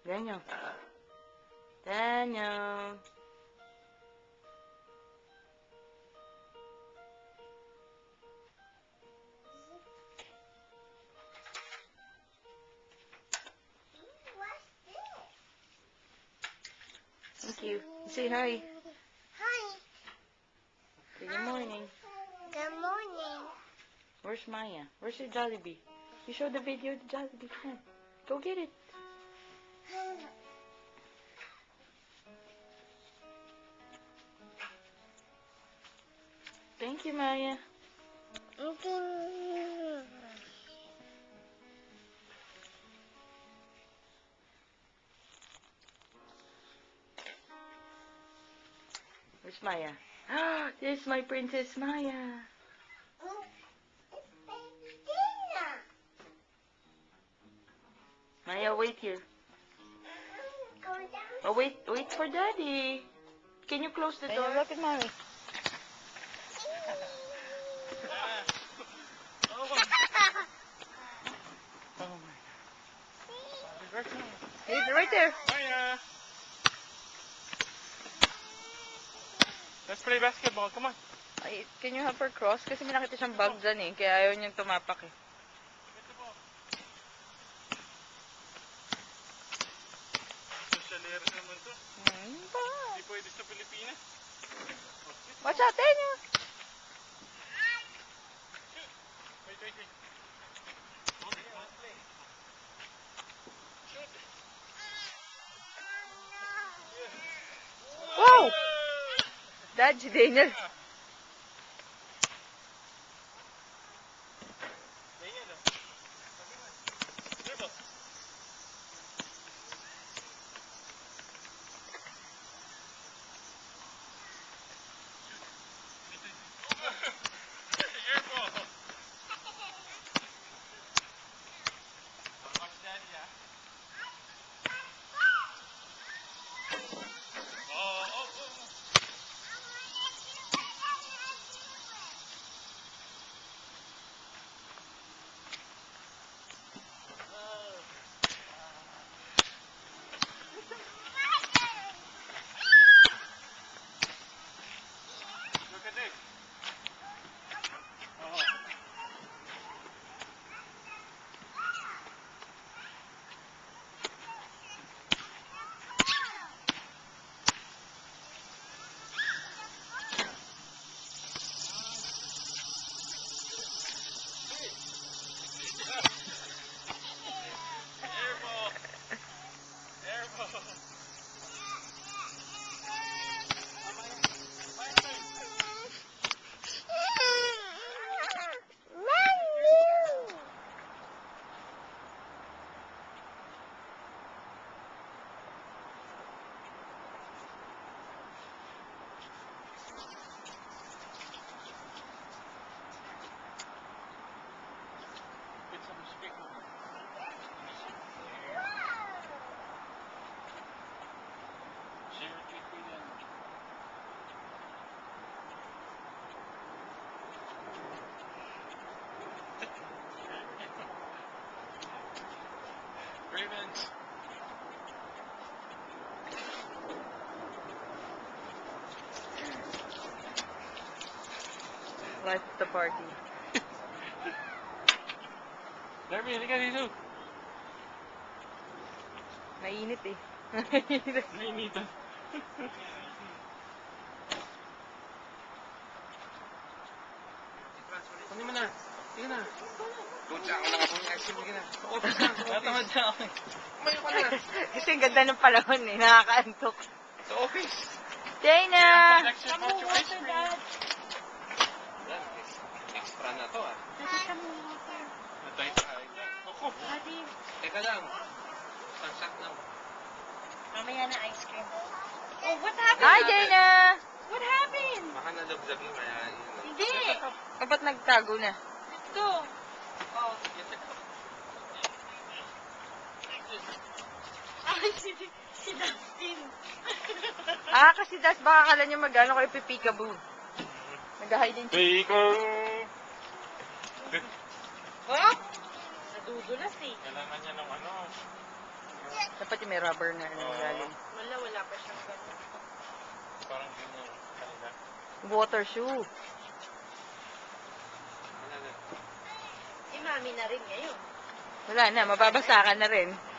Daniel. Daniel. Thank you. Say hi. Hi. Say good morning. Good morning. Where's Maya? Where's your Jollibee? You showed the video of the Jollibee. Come on. Go get it. Thank you, Maya. Where's Maya? Ah, there's my Princess Maya. Maya, wait here. Oh, wait for Daddy. Can you close the door? Look at Mommy. Oh my God. Hey, right there. Maya! Let's play basketball. Come on. Ay, can you help her cross? Kasi may nakita siyang bag dyan eh. Kaya ayaw niyang tumapak eh. Get the ball. Sosyalero naman to. Hindi pwede sa Pilipinas. Watch out, Daniel. Wait. Shoot. Wow! Dad, si Daniel. Dribble. Airball. Watch Daddy, ah. Oh. Look at this. Oh. Airball. Get some respect. Share it with them. Ravens. Life of the party. Derby, halika dito. Mainit eh. Nainitan. Kunin mo na. Sige na. Tutsa ako mga pong action. Sige na. Sa office lang. Natamad na ako. Kumayo ka na. Kasi ang ganda ng panahon eh. Nakakaantok. Sa office. Dana! Come on, water, Dad. Extra na to ah. Daddy, come on, water. Natay tayo. Ako. Daddy, Teka lang. Isang shot lang. mamaya na ice cream. Oh, what happened? Hi, Dana! What happened? Baka nalabzag yung kaya yun. Hindi. O, ba't nagtago na? Ito. Oh. Ay, si Dustin. Ah, kasi das baka kala niyo mag-ano kayo pipikaboo. Nag-hide and seek. Bacon! Oh? Nadudulas eh. Kailangan niya ng ano. Dapat yung may rubber na ano Oo. ilalim. Wala pa siyang ganun. Parang ganyan. Kanina. Water shoe. Ano na? Si Mami na rin ngayon. Wala na, mababasa ka na rin.